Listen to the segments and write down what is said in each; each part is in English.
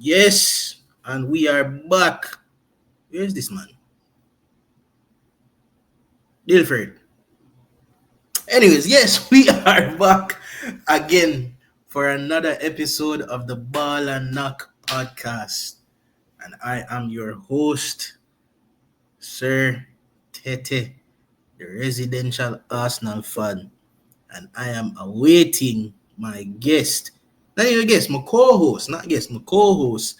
Yes, and we are back. Where's this man? Dilford. Anyways, yes, we are back again for another episode of the Ball and Knock podcast. And I am your host, Sir Tete, the residential Arsenal fan. And I am awaiting my guest. Not even guest, my co-host, not guest, my co-host,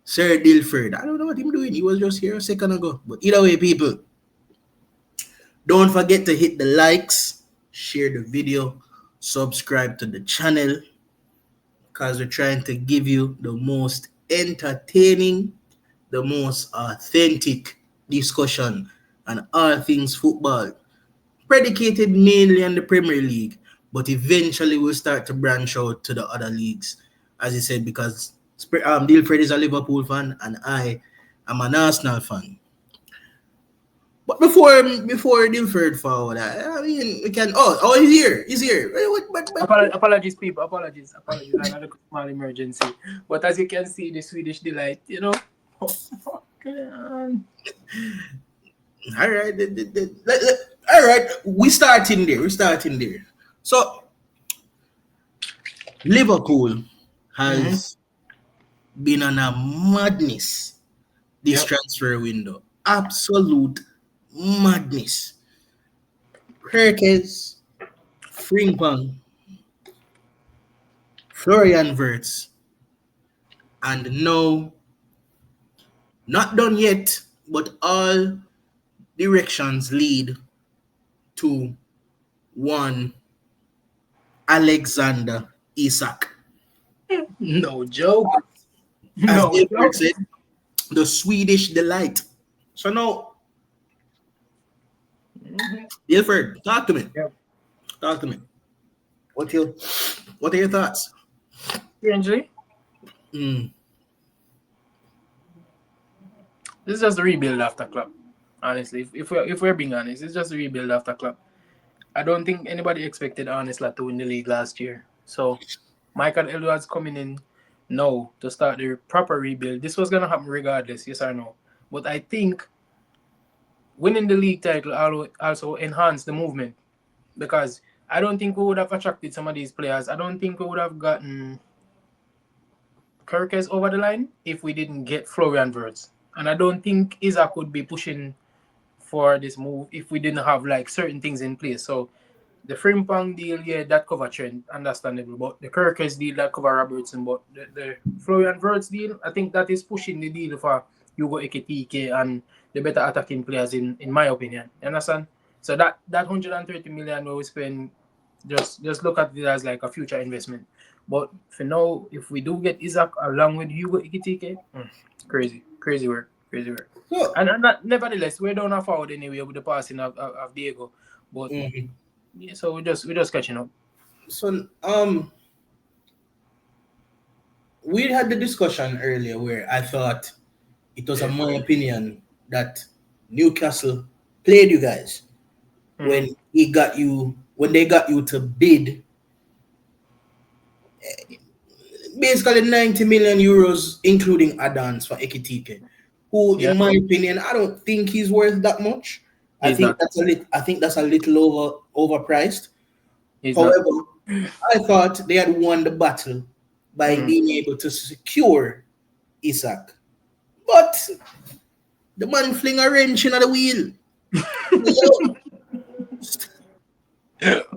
Sir Dilford. I don't know what he's doing. He was just here a second ago. But either way, people, don't forget to hit the likes, share the video, subscribe to the channel because we're trying to give you the most entertaining, the most authentic discussion on all things football, predicated mainly on the Premier League, but eventually we'll start to branch out to the other leagues, as I said, because Dilfred is a Liverpool fan and I am an Arsenal fan. But before Dilford forward, I mean we can. Oh, he's here. He's here. Apologies, people. Apologies. I had a small emergency. But as you can see, the Swedish delight, All right. All right. We're starting there. So Liverpool has been on a madness this transfer window. Absolute madness. Gyokeres, Frimpong, Florian Wirtz, and no, not done yet, but all directions lead to one Alexander Isak. No joke. As No Dilbert joke. said, the Swedish delight. So now, Dilford, talk to me. Yep. Talk to me. What are your thoughts? Strangely, Mm, this is just a rebuild after club. Honestly, if we're being honest, it's just a rebuild after club. I don't think anybody expected Arnesla to win the league last year. So Michael Edwards coming in now to start the proper rebuild. This was gonna happen regardless, yes or no. But I think winning the league title also enhanced the movement because I don't think we would have attracted some of these players. I don't think we would have gotten Gyokeres over the line if we didn't get Florian Wirtz. And I don't think Isak would be pushing for this move if we didn't have like certain things in place. So the Frimpong deal, yeah, that cover Trent, understandable. But the Gyokeres deal, that cover Robertson. But the Florian Wirtz deal, I think that is pushing the deal for Hugo Ekitike and the better attacking players in my opinion. You understand? So that 130 million where we spend, just look at it as like a future investment. But for now, if we do get Isak along with Hugo Ekitike, crazy work, crazy work. so, And nevertheless, we're down a forward anyway with the passing of Diego. But mhm. yeah, so we're just catching up. So we had the discussion earlier where I thought it was, in my opinion, that Newcastle played you guys Mm-hmm. when they got you to bid basically 90 million euros, including add-ons for Ekitike, who, Yeah, in my opinion, I don't think he's worth that much. he's not. I think that's a little overpriced. He's not. However, I thought they had won the battle by Mm. being able to secure Isak. But the man fling a wrench in the wheel. Yo,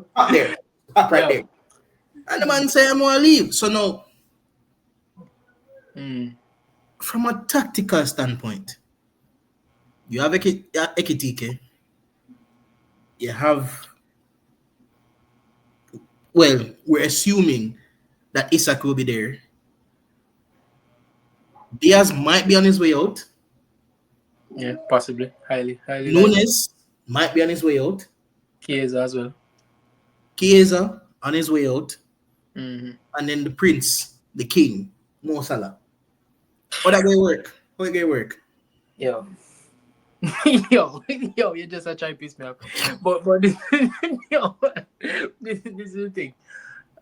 stop there. Stop right Yeah. there. And the man say I'm gonna leave. So now, Mm. from a tactical standpoint, you have Ekitike, you have, well, we're assuming that Isak will be there. Diaz might be on his way out. Yeah, possibly. Highly likely. Nunes might be on his way out. Chiesa as well. Chiesa on his way out. Mm-hmm. And then the prince, the king, Mo Salah. How that going work? How it going work? Yo. yo, you just try to piss me off. But this, yo, this is the thing.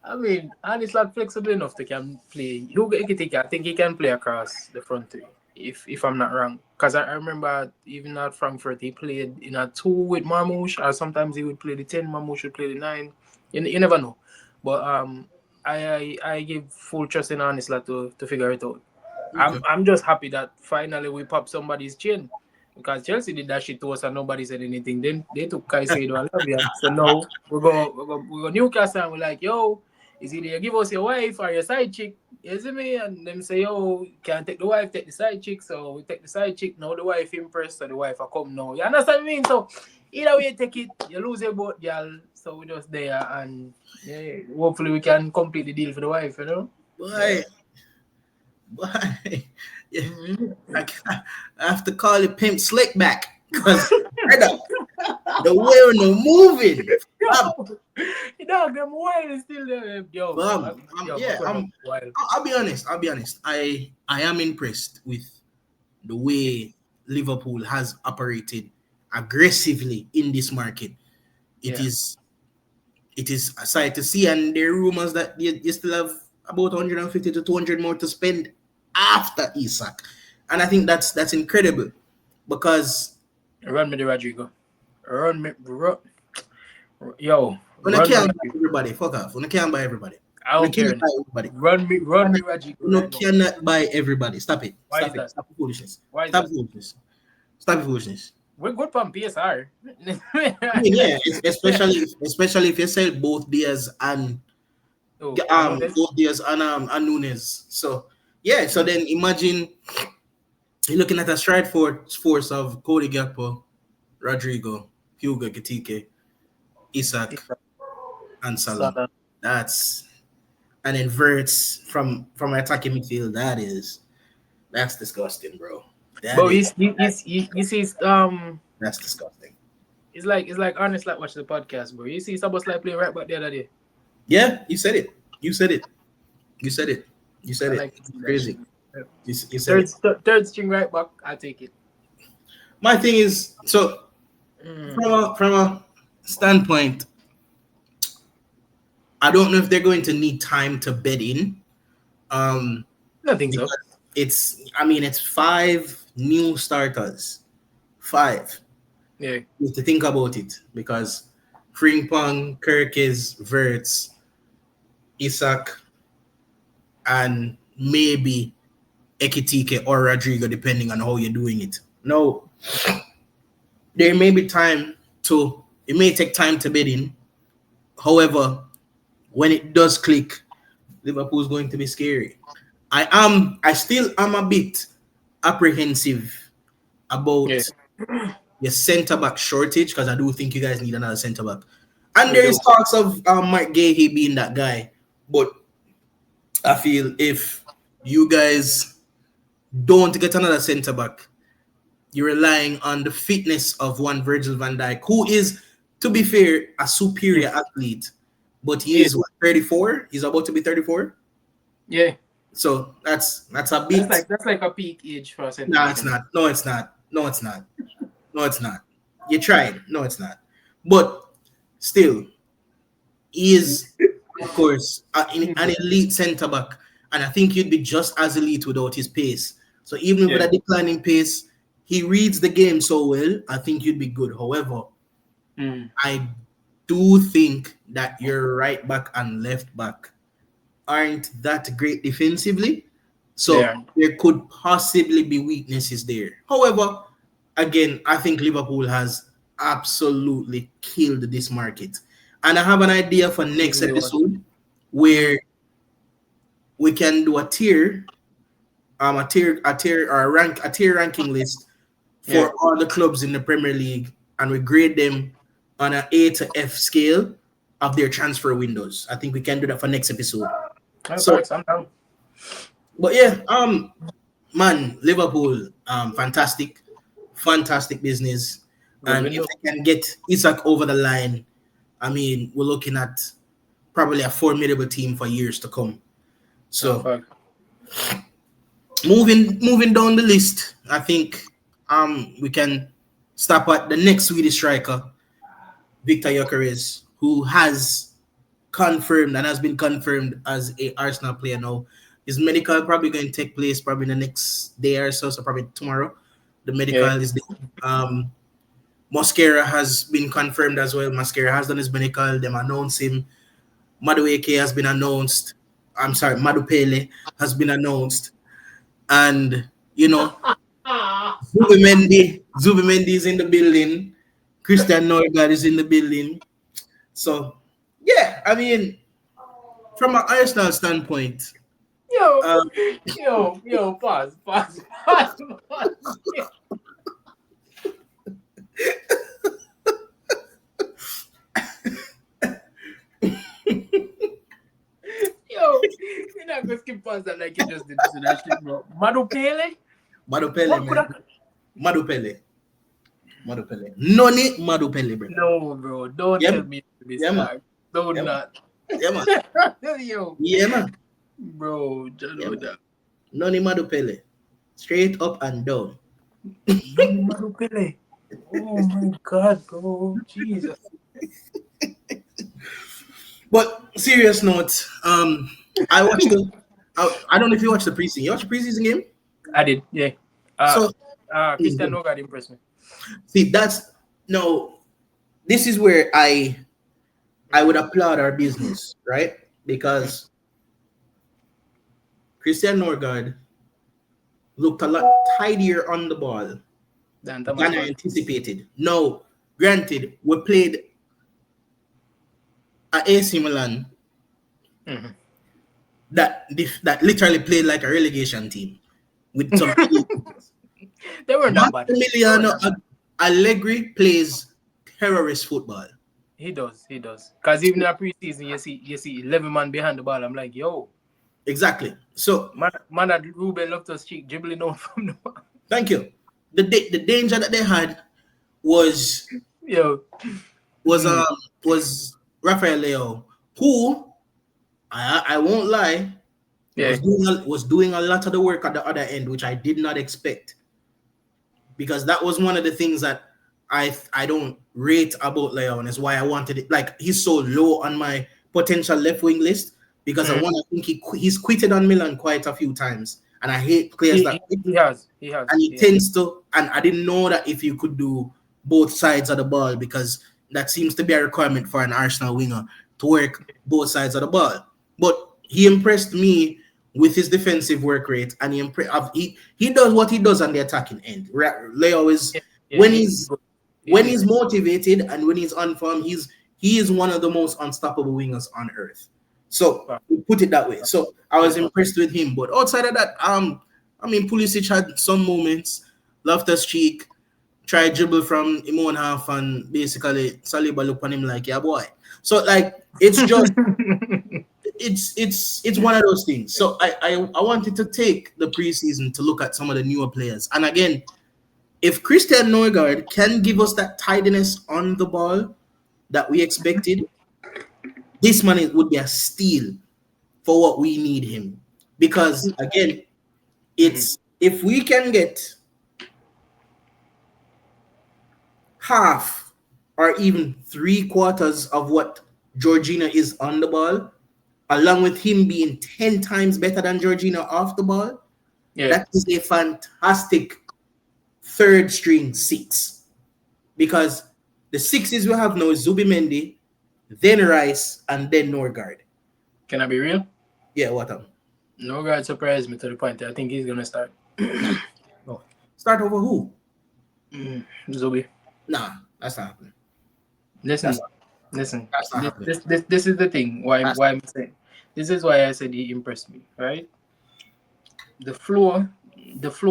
I mean, and it's like flexible enough to can play. Hugo Ekitike, I think he can play across the front three, if I'm not wrong. Because I remember even at Frankfurt, he played in a two with Marmoush, or sometimes he would play the 10, Marmoush would play the 9. You never know. But I give full trust in Anisla to figure it out. Okay. I'm just happy that finally we popped somebody's chin. Because Chelsea did that shit to us and nobody said anything. Then they took Caicedo and Lavia. So now we go Newcastle and we're like, yo, is either you give us your wife or your side chick? You see me? And them say, yo, can't take the wife, take the side chick. So we take the side chick. Now the wife impressed, so the wife will come now. You understand what I mean? So either way you take it, you lose your boat, girl. So we just there and yeah, hopefully we can complete the deal for the wife, you know? Yeah. Why? Why? Yeah, Mm-hmm. I have to call it Pimp Slick back because the wheel no moving. Bam, Dog, them wild is still there. Yo, bam. my Yeah, brother wild. I'll be honest. I'll be honest. I am impressed with the way Liverpool has operated aggressively in this market. It Yeah. is it is a sight to see, and there are rumors that you still have about 150 to 200 more to spend after Isak, and I think that's incredible because Run me the Rodrigo. Run me, yo, when I run me can't buy Rodrigo. everybody, fuck off. When I can't buy everybody, I when I don't care. can't buy everybody, Run me Rodrigo you right now. cannot buy everybody. Stop it. Why is Stop it. that? Stop the foolishness. Why is Stop the that? foolishness. Stop the foolishness. We're good from PSR. I mean, yeah, especially if you sell both Diaz and Oh, I know this. and Nunes. So yeah, so then imagine you're looking at a stride force of Cody Gakpo, Rodrigo, Hugo Getike, Isak, and Salah. Salah. That's and inverts from attacking midfield. That's disgusting, bro. That But is you see that's disgusting. it's like honest like watch the podcast, bro. You see Sabos like playing right back the other day. Yeah, you said it. You said it. You said it. You said I it. like to see that shit. Crazy. You said it. Third string right back, I take it. My thing is so Mm, from a standpoint, I don't know if they're going to need time to bed in. Um, I think so. because it's 5 new starters. 5. Yeah. You have to think about it because Frimpong, Kirkes, Verts, Isak, and maybe Ekitike or Rodrigo, depending on how you're doing it. No, there may be time to it may take time to bed in. However, when it does click, Liverpool's going to be scary. I still am a bit apprehensive Yeah. about your centre back shortage because I do think you guys need another centre back. And We there is do. talks of Mike Gahey being that guy, but I feel if you guys don't get another centre back, you're relying on the fitness of one Virgil van Dijk, who is, to be fair, a superior athlete, but he Yeah. is what, 34? He's about to be 34. Yeah. So that's a bit. That's like a peak age for a centre No, back, it's isn't it? not. No, it's not. No, it's not. No, it's not. You tried. No, it's not. But still, he is, of course, an elite centre back, and I think he'd be just as elite without his pace. So even with Yeah. a declining pace, he reads the game so well. I think you'd be good. However, Mm. I do think that your right back and left back aren't that great defensively. So There. there could possibly be weaknesses there. However, again, I think Liverpool has absolutely killed this market. And I have an idea for next Easily what? episode where Mm. we can do a tier ranking list Yeah. for all the clubs in the Premier League, and we grade them on an A to F scale of their transfer windows. I think we can do that for next episode. No So, facts, I'm down. but yeah, man, Liverpool, fantastic business, Good and if window. they can get Isak over the line, I mean, we're looking at probably a formidable team for years to come. No So, fact. moving down the list, I think we can stop at the next Swedish striker, Victor Gyokeres, who has confirmed and has been confirmed as a Arsenal player now. His medical probably going to take place probably in the next day or so, so probably tomorrow. The medical Yeah. is there. Mosquera has been confirmed as well. Mosquera has done his medical. Them announced him. Madueke has been announced. I'm sorry, Madupele has been announced. And, you know, Zubimendi is in the building. Christian Norgard is in the building. So, yeah, I mean, from an Arsenal standpoint, Yo, um, pause. Yo, you're not gonna skip past that like you just did to that shit, bro. Madu Pele? Madupele, What could I? man. Madupele. Madupele. Noni Madupele, bro. No, bro. Don't Yeah, tell man. me this Yeah, man. guy. Don't Yeah, man. not. Yeah, man. Yo, Yeah, man. bro, just Yeah, know man. that. Noni Madupele. Straight up and down. Don't Madu Pele. Oh my god, bro. Jesus. But serious note, I watched the. I don't know if you watched the preseason. You watched the preseason game? I did, yeah. Uh, So, Christian Nogard impressed me. see, that's no. This is where I would applaud our business, right? Because Christian Norgard looked a lot tidier on the ball Dan Thomas than I Partey. anticipated. No, granted, we played at AC Milan Mhm. that literally played like a relegation team with some. They weren't that bad. Massimiliano Allegri plays terrorist football. He does. Because even in the preseason, you see 11 man behind the ball. I'm like, yo, Exactly. So man had Ruben Loftus-Cheek dribbling out from the ball. thank you. The danger that they had was Yo. was um was Rafael Leo, who I won't lie Yeah. was doing a lot of the work at the other end, which I did not expect, because that was one of the things that I don't rate about Leon, is why I wanted it. Like, he's so low on my potential left wing list because I want to think he's quitted on Milan quite a few times, and I hate players that quit. He has. And he tends to, and I didn't know that if you could do both sides of the ball, because that seems to be a requirement for an Arsenal winger to work both sides of the ball. But he impressed me with his defensive work rate, and he does what he does on the attacking end. Leo is when he's motivated and when he's on form, he is one of the most unstoppable wingers on earth. So we put it that way. So I was impressed with him. But outside of that, I mean, Pulisic had some moments. Loftus-Cheek tried dribble from him own half, and basically Saliba looked on him like, yeah, boy. So, like, it's just it's one of those things. So I wanted to take the preseason to look at some of the newer players. And again, if Christian Norgard can give us that tidiness on the ball that we expected, this man would be a steal for what we need him. Because again, it's if we can get half or even 3/4 of what Georgina is on the ball, along with him being 10 times better than Georgina off the ball, that is a fantastic third string six. Because the sixes we have now is Zubimendi, then Rice, and then Norgard. Can I be real? Yeah, what up? Norgard surprised me to the point that I think he's going to start. Oh. Start over who? Zubi. Nah, that's not happening. Listen. That's not happening. This is the thing. Why I'm saying. This is why I said he impressed me, right? The flow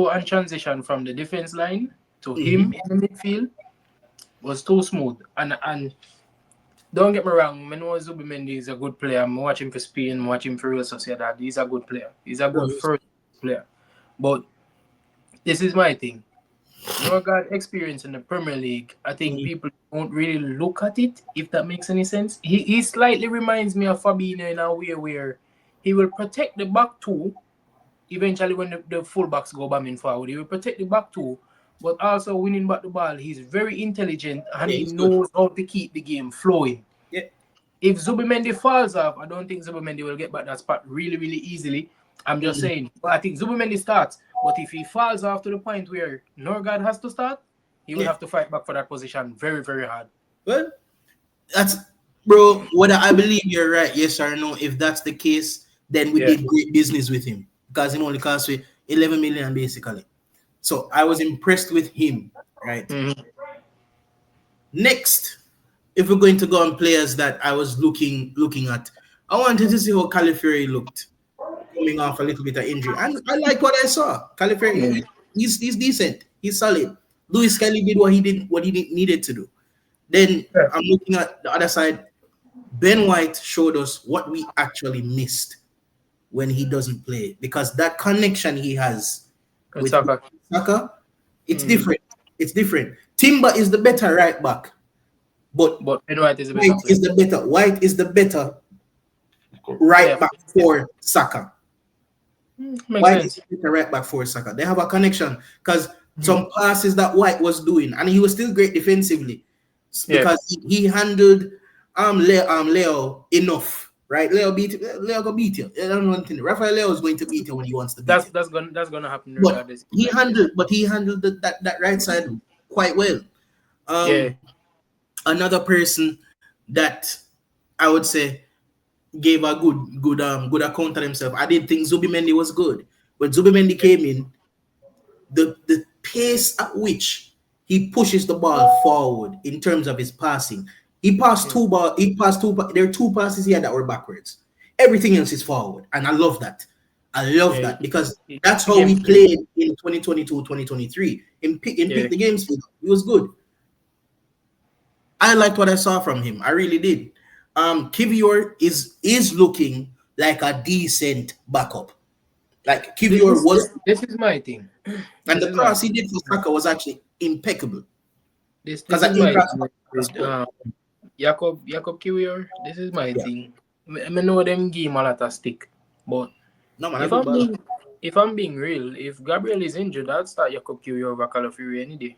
and transition from the defense line to him in the midfield was too smooth. And don't get me wrong, I know Zubimendi is a good player. I'm watching for Spain, I'm watching for Real Sociedad. He's a good player. He's a good first player. But this is my thing. Norgard experience in the Premier League, I think people don't really look at it, if that makes any sense. He slightly reminds me of Fabinho in a way where he will protect the back two. Eventually, when the fullbacks go bombing forward, he will protect the back two, but also winning back the ball. He's very intelligent and he knows how to keep the game flowing. Yeah. if Zubimendi falls off, I don't think Zubimendi will get back that spot really, really easily. I'm just Mm. saying. But I think Zubimendi starts. But if he falls off to the point where Norgard has to start, he will Yeah. have to fight back for that position very, very hard. Well, that's bro. Whether I believe you're right, yes or no. If that's the case, then we Yeah. did great business with him because him only cost me 11 million basically. So I was impressed with him. Right. Mm-hmm. Next, if we're going to go on players that I was looking at, I wanted to see how Califury looked coming off a little bit of injury, and I like what I saw. Califury, Yeah. he's decent, he's solid. Louis Kelly did what he needed to do. Then Yeah. I'm looking at the other side. Ben White showed us what we actually missed when he doesn't play because that connection he has Good with soccer. Saka, it's Mm. different. It's different. Timber is the better right back, but But Ben White is a better White player. is the better. White is the better Yeah. right back for Saka. Makes White is sense. the better right back for Saka. They have a connection because Mhm. some passes that White was doing, and he was still great defensively Yeah. because he handled Leo enough. Right, Leo go beat you. I don't know anything. Rafael Leo is going to beat you when he wants to beat That's you. that's gonna happen But regardless. he Like this. handled that right side quite well. Yeah. Um, Another person that I would say gave a good account of himself. I didn't think Zubimendi was good. When Zubimendi came in, the pace at which he pushes the ball forward in terms of his passing. He passed Yeah. two ball. He passed two. There are two passes he had that were backwards. Everything else is forward, and I love that. I love Yeah. that because He that's keep the how game we fluid. played in 2022, 2023. In Yeah. pick the games, he was good. I liked what I saw from him. I really did. Kivior is looking like a decent backup. Like Kivior was, This is my thing. and This the is my cross he did for Saka was actually impeccable. this Because I is think my that's thing that's with good. Jakob Kiwior. This is my Yeah. thing. I know them give him a lot of stick, but No man, a if good I'm baller. being if I'm being real, if Gabriel is injured, I'd start Jakob Kiwior over Calafiori any day.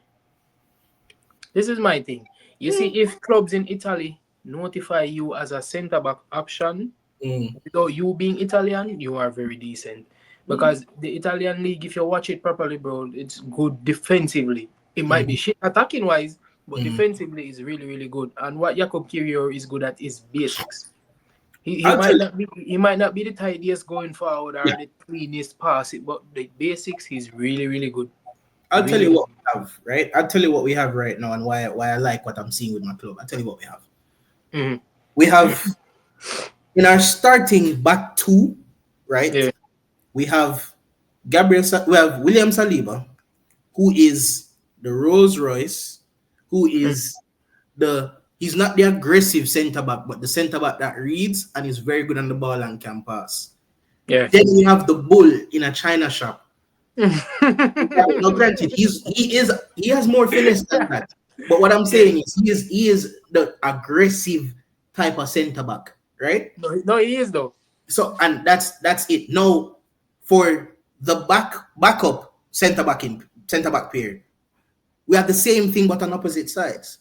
This is my thing. You see, if clubs in Italy notify you as a centre back option, Mm. without you being Italian, you are very decent. Mm. Because the Italian league, if you watch it properly, bro, it's good defensively. It might be Mm. shit attacking wise, but Mm. defensively is really, really good. And what Jakob Kiwior is good at is basics. He I'll tell might you. not be the tidiest going forward Yeah, or the cleanest pass it, but the basics he's really, really good. I'll tell Really, you really what we have, right? I'll tell you what we have right now and why I like what I'm seeing with my club. I'll tell you what we have. good. We have in our starting back two, right? Yeah. We have we have William Saliba, who is the Rolls Royce, who Mm. is the he's not the aggressive centre back, but the centre back that reads and is very good on the ball and can pass. Yeah. Then we have the bull in a china shop. Now, granted, he has more finesse than that. But what I'm Yeah. saying is he is the aggressive type of centre back, right? No, he is though. So and that's it. Now for the backup centre back pair, we have the same thing but on opposite sides.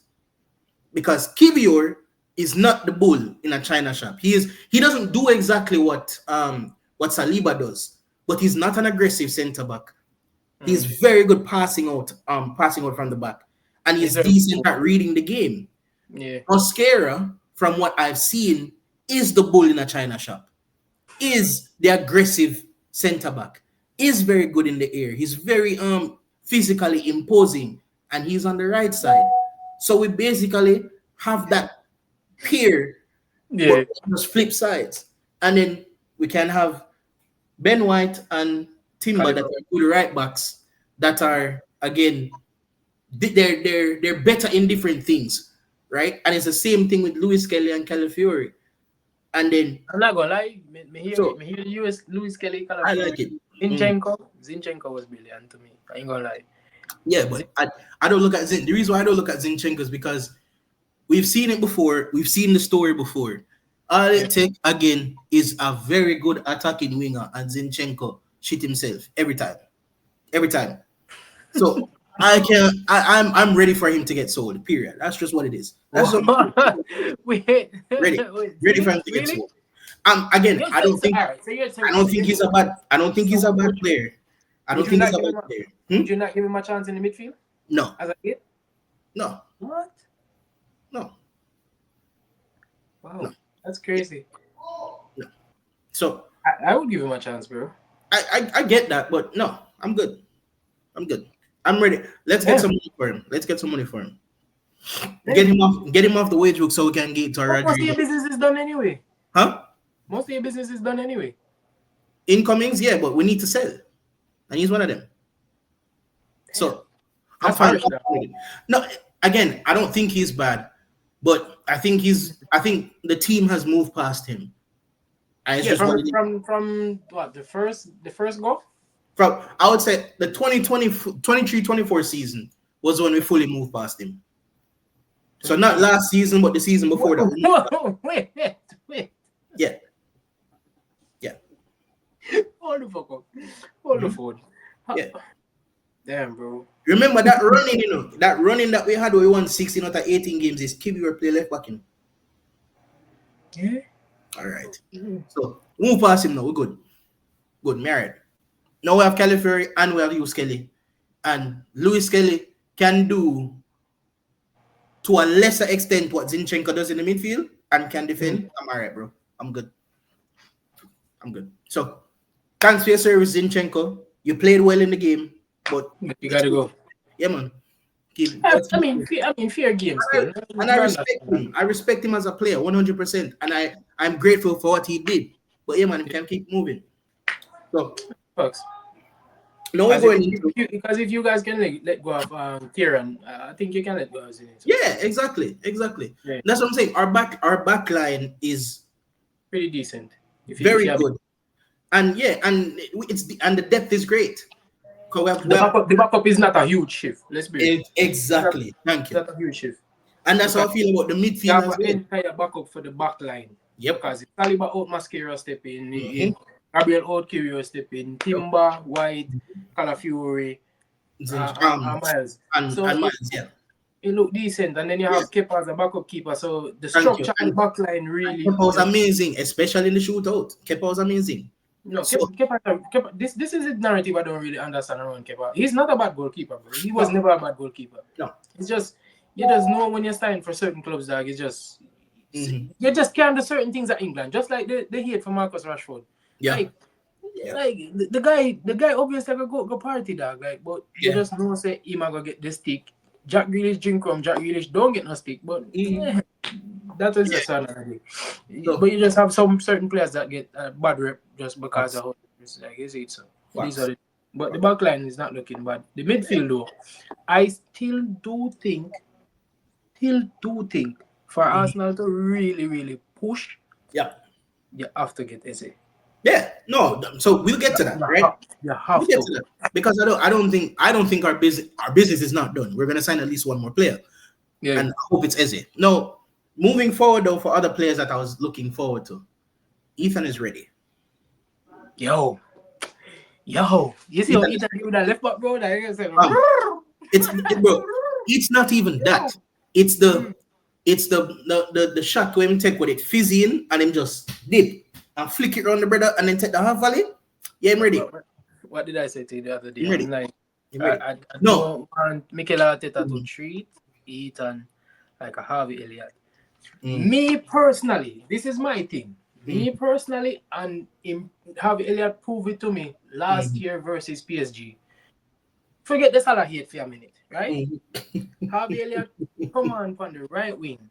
Because Kivior is not the bull in a china shop. He doesn't do exactly what Saliba does, but he's not an aggressive centre back. He's Mm. very good passing out from the back, and He's he's very decent good. at reading the game. Yeah. Oscara, from what I've seen, is the bull in a china shop. Is the aggressive centre back. Is very good in the air. He's very physically imposing, and he's on the right side. So we basically have that pair, but Yeah. just flip sides, and then we can have Ben White and Timber that Caliber. are good right backs that are again they're better in different things, right? And it's the same thing with Louis Kelly and Calafiori. And then I'm not gonna lie. so Me hear US Louis Kelly I Calafiori. like it. Mm. Zinchenko was brilliant to me. I ain't gonna lie. Yeah, Zin- but I don't look at Zin. The reason why I don't look at Zinchenko is because we've seen it before. We've seen the story before. All yeah. it take again is a very good attacking winger, and Zinchenko shit himself every time. Every time. So I can I'm ready for him to get sold. Period. That's just what it is. That's just Wait, ready. wait, Ready for really? him to get Really? sold. Again, You say, so, all right, so you're I saying, don't so think you're he's saying, a bad I don't think he's a so bad player. I don't would you think he's not a give bad him a, player. would you not give him a chance in the midfield No, as a kid? no, What? no, no, Wow, that's crazy. no. So I would give him a chance, bro. I get that, but no, I'm good. I'm good. I'm ready. Let's get some Damn, money for him. Let's get some money for him. damn. Get him off the wage book so we can get to But most of Rodrigo. your business is done anyway. Huh? Most of your business is done anyway. Incomings, yeah, but we need to sell. And he's one of them. Damn, So I'm that's fine. harsh, though. No, again, I don't think he's bad, but I think the team has moved past him. And it's Yeah, just what from it is. from from what the first goal. From I would say the 2023-24 season was when we fully moved past him. So not 23. last season, but the season before that. Wait. Yeah, yeah, Hold the fuck up. Hold the mhm, phone. yeah. Damn, bro. Remember that running, that running that we had where we won 16 out of 18 games is Kiwi were play left back in. Yeah. All right. So move past him now. We're good. Good, married. Now we have Califury and we have Lewis Kelly. And Lewis Kelly can do to a lesser extent what Zinchenko does in the midfield and can defend. I'm all right, bro. I'm good. I'm good. So thanks for your service, Zinchenko. You played well in the game, but You let's gotta keep, go. yeah, man. I, Let's I keep mean, fair game still. and I You respect understand that? him. I respect him as a player, 100%. And I'm grateful for what he did. But yeah, man, he can keep moving. So Fucks. now we're going into Because if you guys can let go of Kieran, I think you can let go of Zinedine. yeah, exactly. Yeah, That's what I'm saying. Our back line is pretty decent. If you very have good, and yeah, and the depth is great. 'Cause the backup is not a huge shift. Let's be real. Not, exactly. Thank you. not a huge shift And that's how because I feel about the you midfield have as an well. entire backup for the back line. Yep. Because if Saliba out Mascara step in, Mm-hmm. Gabriel out Curio step in, Timber, White, Calafiori, Miles. So And it, Miles, yeah. it look decent. And then you Yeah. have Kepa as a backup keeper. So the Thank you. structure on the back line really Kepa was just amazing, especially in the shootout. Kepa was amazing. no So Kepa this is a narrative I don't really understand around Kepa. He's not a bad goalkeeper, bro. He was no, never a bad goalkeeper. no. It's just you just know when you're starting for certain clubs, dog. It's just Mm-hmm. you just can't do certain things at England. Just like the hate for Marcus Rashford. Yeah. Like Yeah. like the guy obviously go party, dog. Like, but you Yeah. just know say he might go get the stick. Jack Grealish drink rum. Jack Grealish don't get no stick, but Mm. that is Yeah. just another thing. So But you just have some certain players that get a bad rep just because facts. of how it's like is it so. These Facts. are but the back line is not looking bad. The midfield though, I still do think for Mhm. Arsenal to really, really push, Yeah. you have to get Eze. Yeah. No. So we'll get to that, right? You We'll have get to. to that because I don't think our business is not done. We're gonna sign at least one more player, Yeah. and I hope it's Eze. No, moving forward though, for other players that I was looking forward to, Ethan is ready. Yo. You see how Ethan is Ethan do that left back, bro? That is like, um, bro. It's not even that. It's the shot where him take with it fizzy in and him just dip and flick it around the brother and then take the half volley. Yeah, I'm ready. what did I say to you the other day? I'm I'm ready. like, I'm I, ready. I, I No. don't want Mikel Arteta to Mm, treat Ethan like a Harvey Elliott. mm, Me personally, this is my thing. mm, Me personally, and Harvey Elliott proved it to me last mm, year versus PSG. Forget the Salah hate for a minute, right? mm. Harvey Elliott come on the right wing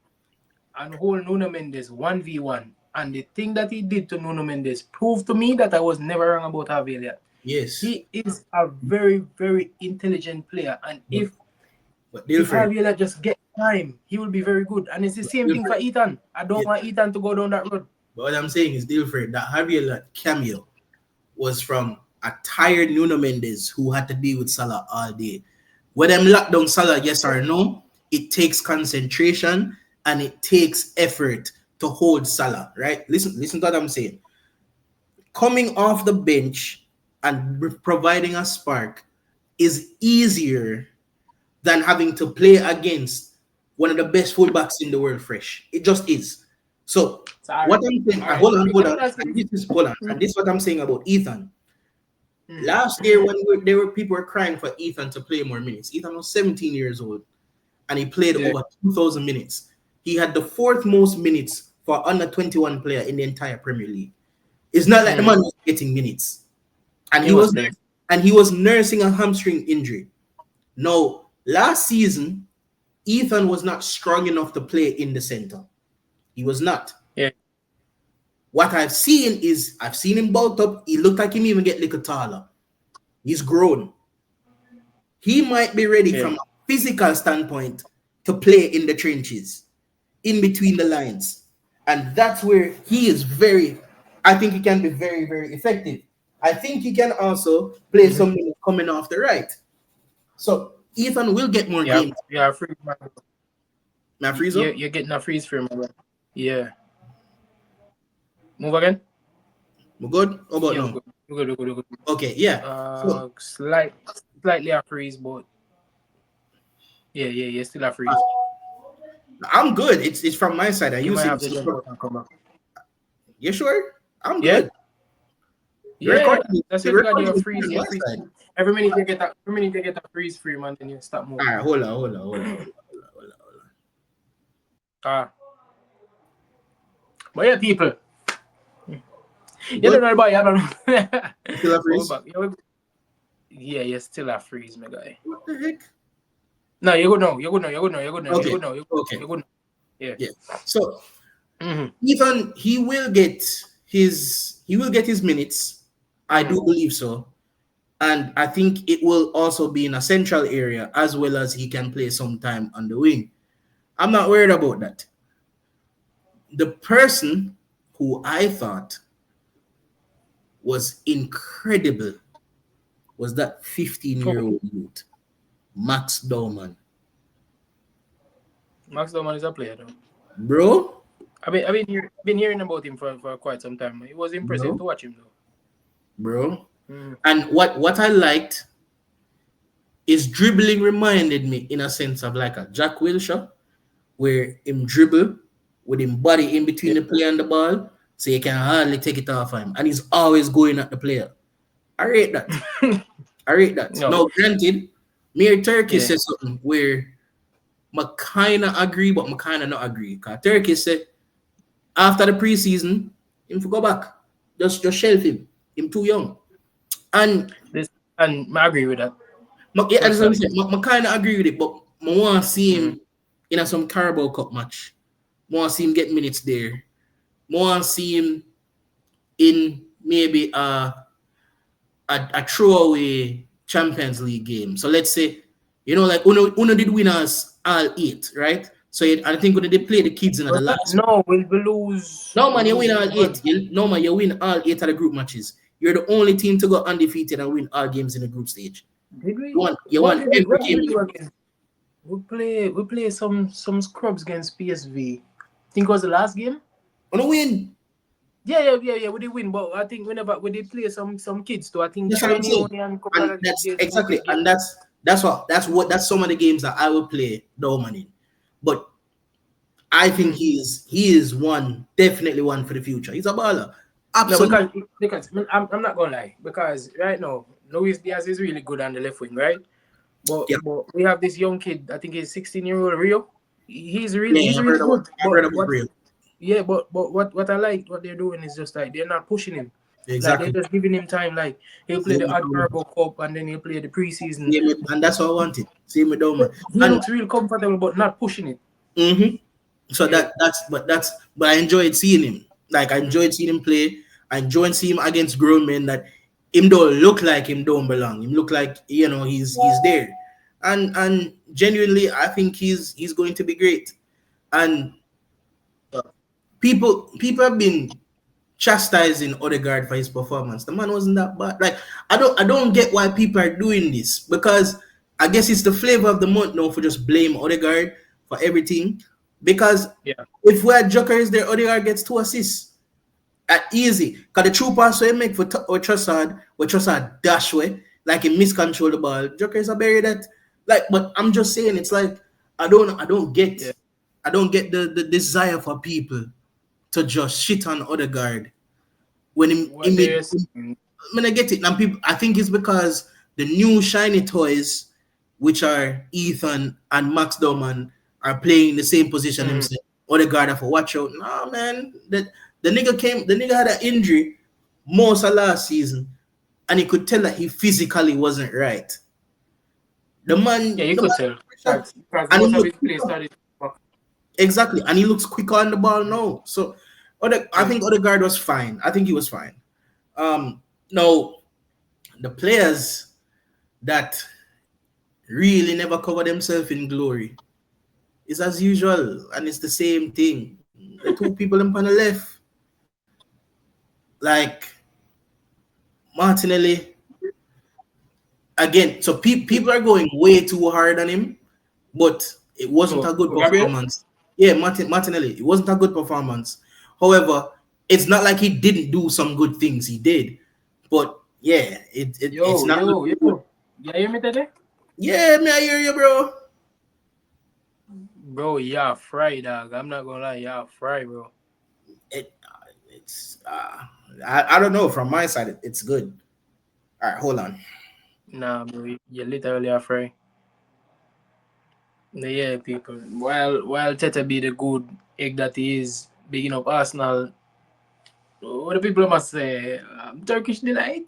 and hold Nuno Mendes 1v1. And the thing that he did to Nuno Mendes proved to me that I was never wrong about Harvey Elliott. Yes, He is a very, very intelligent player. And but if but if Dilfred, Harvey Elliott just get time, he will be very good. And it's the same thing for Dilfred, Ethan. I don't yeah. want Ethan to go down that road. But what I'm saying is Dilfred, that Javier cameo was from a tired Nuno Mendes who had to deal with Salah all day. When them lock down Salah, yes or no, it takes concentration and it takes effort to hold Salah, right? Listen to what I'm saying. Coming off the bench and providing a spark is easier than having to play against one of the best fullbacks in the world fresh. It just is. So So, all what right. I'm saying, All right. hold on, That's and it. this is hold on, and this is what I'm saying about Ethan. Mm-hmm. Last year, when there were people were crying for Ethan to play more minutes. Ethan was 17 years old, and he played Yeah. over 2,000 minutes. He had the fourth most minutes for under 21 player in the entire Premier League. It's not like the Mm. man was getting minutes, and He was playing. he was nursing a hamstring injury. Now, last season, Ethan was not strong enough to play in the center. He was not. Yeah. What I've seen is I've seen him bulked up. He looked like him even get little taller. He's grown. He might be ready Yeah. from a physical standpoint to play in the trenches, in between the lines. And that's where he is I think he can be very, very effective. I think he can also play Mm-hmm. some minutes coming off the right. So Ethan will get more Yeah. games. Yeah. Freeze. Now freeze Yeah. up. You're getting a freeze frame. Yeah. Move again. We're good? How about Yeah. now? We're good. We're good. Okay, yeah. So Slightly a freeze, but yeah. Still a freeze. I'm good. It's from my side. I You use might it. have to jump out and come back. You sure? I'm Yeah. good. The Yeah. recording, That's the what you got. recording Your is freeze. on Your my freeze. side. Every minute you get that. Every minute you get a freeze frame, and then you stop moving. All right, hold on. Ah. But yeah, people. You Good. don't know about. I don't know. Still a Go freeze? back. Yeah, you're still a freeze, my guy. What the heck? No, you're good now. You're good now. Okay. You're Okay. good now. Yeah. Yeah. So Mm-hmm. Ethan, he will get his minutes. I do believe so. And I think it will also be in a central area as well as he can play some time on the wing. I'm not worried about that. The person who I thought was incredible was that 15-year-old youth, Max Dorman. Max Dorman is a player, though. Bro, I've been hearing about him for quite some time. It was impressive to watch him, though. Bro. Mm. And what I liked is dribbling reminded me in a sense of like a Jack Wilshere, where him dribble with him body in between the player and the ball, so you can hardly take it off him. And he's always going at the player. I rate that. No. Now, granted, Mayor Turkey Yeah. said something where I kind of agree, but I kind of not agree. Because Turkey said after the preseason, him to go back. Just shelf him. Him too young. And I agree with that. yeah, as I'm saying, I kind of agree with it, but I want to see him in some Carabao Cup match. I want to see him get minutes there. I want to see him in maybe a throwaway Champions League game. So let's say, like Uno did win us all 8, right? So I think when they play the kids in the last. No, we'll lose. No man, you win all 8. You win all 8 of the group matches. You're the only team to go undefeated and win all games in the group stage. Did we? You won every game. We play some scrubs against PSV. Think it was the last game. Wanna win? Yeah. We did win, but I think whenever we did play some kids too. I think that's what I'm saying. And that's exactly, and that's some of the games that I will play Dorman in. But I think he is definitely one for the future. He's a baller. Absolutely. No, because I'm not gonna lie, because right now Luis Diaz is really good on the left wing, right? But we have this young kid, I think he's 16-year-old Rio. He's really good. Yeah, but what I like what they're doing is just like they're not pushing him. Exactly. Like they're just giving him time. Like he'll play the Carabao Cup and then he'll play the preseason. Yeah, and that's what I wanted. See me Dorman. He looks real comfortable, but not pushing it. Mm-hmm. So but I enjoyed seeing him. Like I enjoyed seeing him play. I enjoyed seeing him against grown men that him don't look like him don't belong. Him look like he's there. And genuinely I think he's going to be great. And people have been chastising Odegaard for his performance. The man wasn't that bad. Like I don't get why people are doing this, because I guess it's the flavor of the month now for just blame Odegaard for everything. Because if we're Gyokeres there, Odegaard gets 2 assists. Easy. Because the true pass we make for Trossard dash way, like he miscontrol the ball. Gyokeres are buried that. Like, but I'm just saying, it's like I don't Yeah. get, I don't get the desire for people to just shit on Odegaard when he What made. they're saying. I mean, I get it. And people, I think it's because the new shiny toys, which are Ethan and Max Doman, are playing the same position Mm. himself. Odegaard have to watch out. Nah, man, the nigga had an injury most of last season, and he could tell that he physically wasn't right. Yeah, you The could man, tell. pressure, Because and he most of looks his play quicker. started. Exactly, and he looks quicker on the ball now. So, I Yeah. think Odegaard was fine. I think he was fine. Now the players that really never cover themselves in glory, it's as usual, and it's the same thing. The two people on the left, like Martinelli, again. So people are going way too hard on him, but it wasn't So, a good Gabriel? performance. Yeah, Martinelli, it wasn't a good performance. However, it's not like he didn't do some good things. He did, but yeah, it's Yo, not. yo, yo. You hear me today? Yeah, me I hear you, bro. Bro, yeah, fry, dog. I'm not gonna lie, yeah, fry, bro. It, it's I don't know. From my side, it's good. All right, hold on. Nah, bro, you literally are fry. Yeah, people. While Tete be the good egg that he is, bigging up Arsenal, what the people must say, Turkish delight.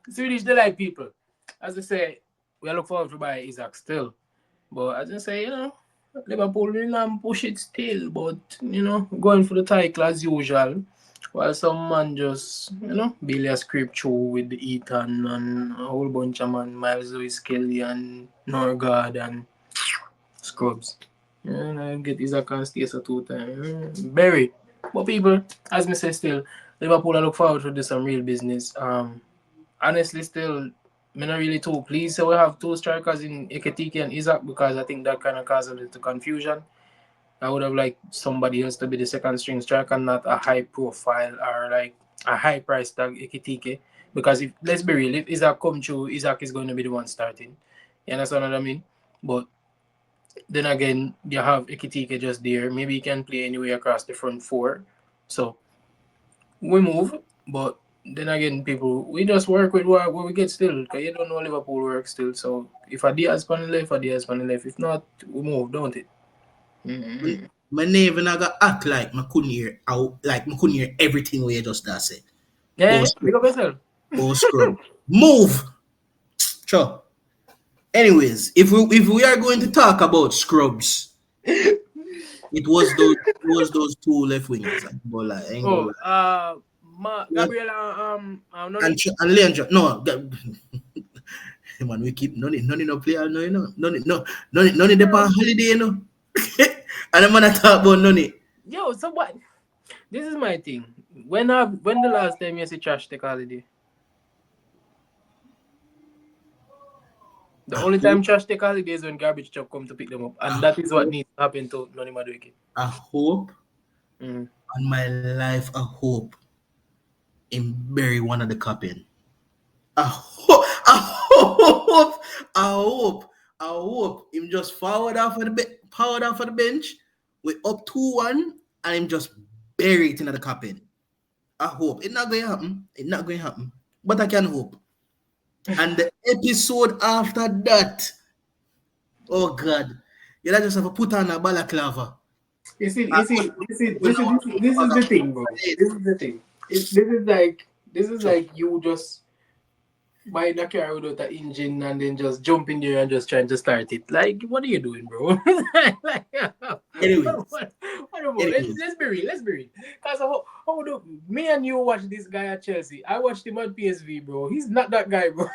Swedish delight, people. As I say, we look forward to buy Isak still. But as I say, Liverpool will push it still, but going for the title as usual. While some man just, Billy a script through with the Ethan and a whole bunch of man, Miles Lewis Kelly and Norgard and Scrubs. And I get Isaac and Stacey 2 times. Berry. But people, as me say still, Liverpool I look forward to do some real business. Honestly still me not really too pleased. So we have two strikers in Eketike and Isak because I think that kind of caused a little confusion. I would have liked somebody else to be the second string striker, not a high profile or like a high price tag Ekitike. Because if let's be real, if Isak come through, Isak is going to be the one starting. You understand what I mean? But then again, you have Ekitike just there. Maybe he can play anywhere across the front four. So we move, but then again, people, we just work with what we get still. Because you don't know Liverpool work still. So if a Diaz on the left, a Diaz on the left. If not, we move, don't it? Mm-hmm. My name and I got act like I couldn't hear out, like I couldn't hear everything we just that said. Oh, Yeah, scrub. pick up yourself. Oh, scrub. Move. Sure. Anyways, if we are going to talk about scrubs, it was those two left wingers. I ain't gonna lie. I ain't gonna Oh, lie. Gabriela, And Noni. and Leandro, no, man, we keep none no player, no, none the on holiday, and I'm gonna talk about none. Yo, so what? This is my thing. When the last time you see trash take holiday? The I only time hope, trash take holiday is when garbage truck come to pick them up, and I that is what hope, needs to happen to Noni Madueke. I hope Mm. on my life, I hope him bury one of the cup in. I hope, I hope him just forward off of the bench, with up 2-1, and him just bury it in the cup in. I hope it's not going to happen. It's not going to happen, but I can hope. And the episode after that, oh God, you just have to put on a balaclava. This is the thing, bro. This is the thing. This is Sure. like you just buying a car without an engine and then just jump in there and just trying to start it. Like, what are you doing, bro? Like, Anyways, what about? anyways, Let's be real. Let's be real. Cause how do me and you watch this guy at Chelsea? I watched him at PSV, bro. He's not that guy, bro.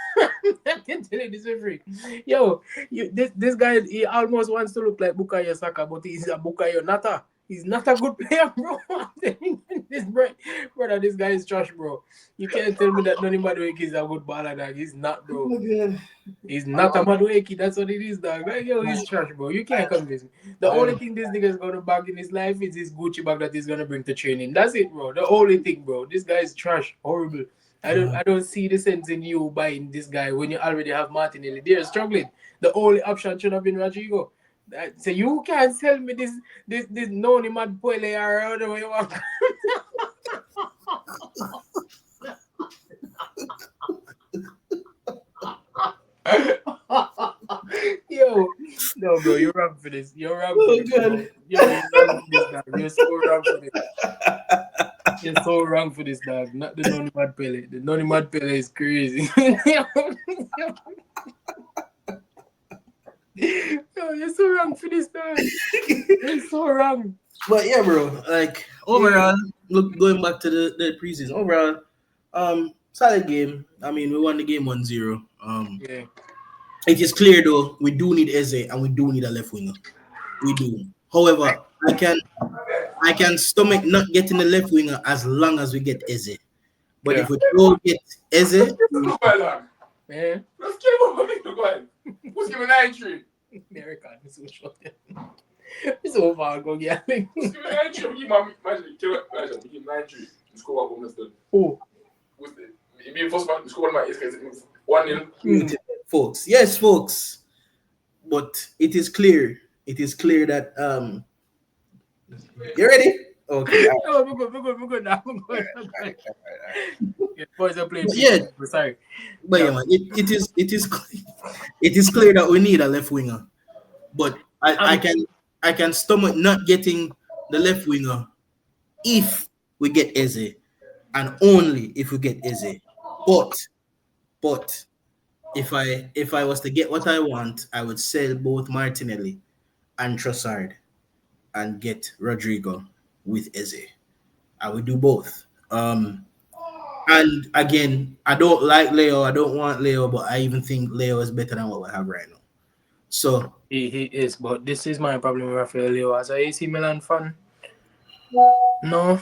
I can tell you this for free. Yo, this guy he almost wants to look like Bukayo Saka, but he's a Bukayo Nata. He's not a good player, bro. I'm telling you this, brother, this guy is trash, bro. You can't tell me that Noni Madueke is a good baller, dog. He's not, bro. again, He's not a um, Madueke. That's what it is, dog. Like, yo, he's trash, bro. You can't convince me. The only I'm thing this nigga is gonna bag in his life is his Gucci bag that he's gonna bring to training. That's it, bro. The only thing, bro. This guy is trash. Horrible. I don't see the sense in you buying this guy when you already have Martinelli. They're struggling. The only option should have been Rodrigo. So you can't sell me this Noni Mad Pele or whatever you want. Yo, no, bro, you're wrong for this. You're wrong for Oh this, bro. god. You're wrong for this, dog. You're so wrong for this. You're so wrong for this, dog. Not the Noni Mad Pele. The Noni Mad Pele is crazy. Yo, you're so wrong for this, dog. You're so wrong. But yeah, bro. Like overall, look going back to the preseason. Overall, solid game. I mean, we won the game 1-0. Yeah. It is clear though, we do need Eze and we do need a left winger. We do. However, I can stomach not getting the left winger as long as we get Eze. But Yeah. if we don't get Eze, Yeah. Let's get him over the goal. Who's giving 9-3? American is so short. It's so far go get. Who's giving 9-3? Give him 9-3. Score one goal. Oh. Who's the? Maybe first man score one. It's 1-0. folks. Yes, folks. But it is clear. It is clear that you ready? Okay. No, we're good now. Yeah, boys are playing. Yeah. Sorry. But yeah, man, it is clear that we need a left winger. But I can stomach not getting the left winger if we get Eze, and only if we get Eze. But if I was to get what I want, I would sell both Martinelli and Trossard and get Rodrigo with Eze. I would do both. And again, I don't like Leo. I don't want Leo, but I even think Leo is better than what we have right now. So He is, but this is my problem with Rafael Leo. As a AC Milan fan, no.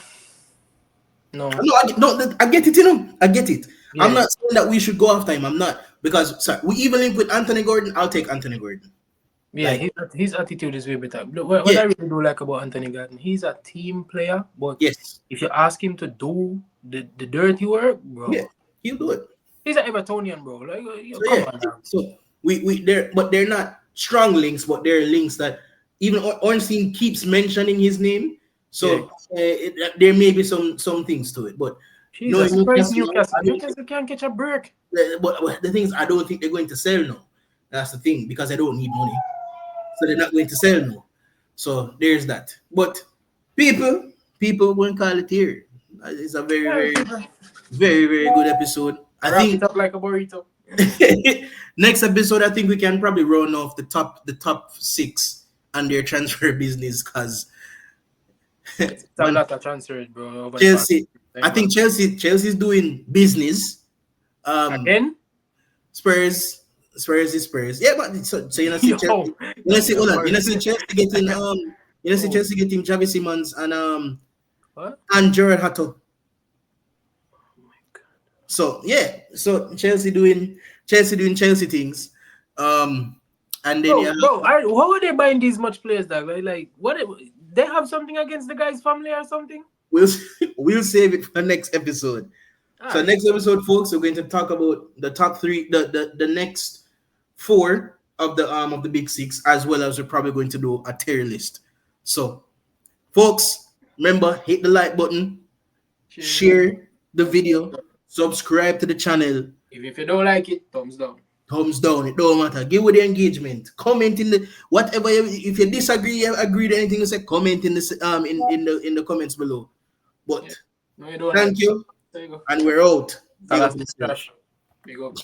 I get it, you know. I get it. Yeah. I'm not saying that we should go after him. I'm not, because sorry, we even link with Anthony Gordon. I'll take Anthony Gordon. Yeah, Like- his attitude is way better. Look, what Yeah. I really do like about Anthony Gordon, he's a team player, but Yes, if you ask him to do the dirty work, bro, yeah, he'll do it. he's an Evertonian, bro. Like, So, come yeah, on now. so we they're not strong links, but they're links that even Ornstein keeps mentioning his name. So there may be some things to it, but Jesus no, Christ, Newcastle, Newcastle can't catch a break. but the thing is, I don't think they're going to sell now. That's the thing, because they don't need money, so they're not going to sell now. So there's that. But people won't call it here. It's a very good episode. I Wrap think it up like a burrito. next episode, I think we can probably run off the top 6 and their transfer business, because It's a lot of transfers, bro. over the Chelsea. past- I think Chelsea's doing business. Again? Spurs is Spurs. Yeah, but so you know see Chelsea. Hold on. You know see Chelsea getting Chelsea getting Javi Simons and What? and Gerard Hatto. Oh my God. So yeah, so Chelsea doing Chelsea things. And then How are they buying these much players, dog? Like what? They have something against the guy's family or something? we'll save it for next episode. So next episode, folks, we're going to talk about the top 3, the next 4 of the big 6, as well as we're probably going to do a tier list. So, folks, remember, hit the like button, share the video, subscribe to the channel. If you don't like it, thumbs down. Thumbs down, it don't matter. Give with the engagement. Comment in the whatever. If you disagree, agree to anything you say, comment in the in the comments below. But No, you don't. thank you, There you go. and we're out. That's the trash. Big up.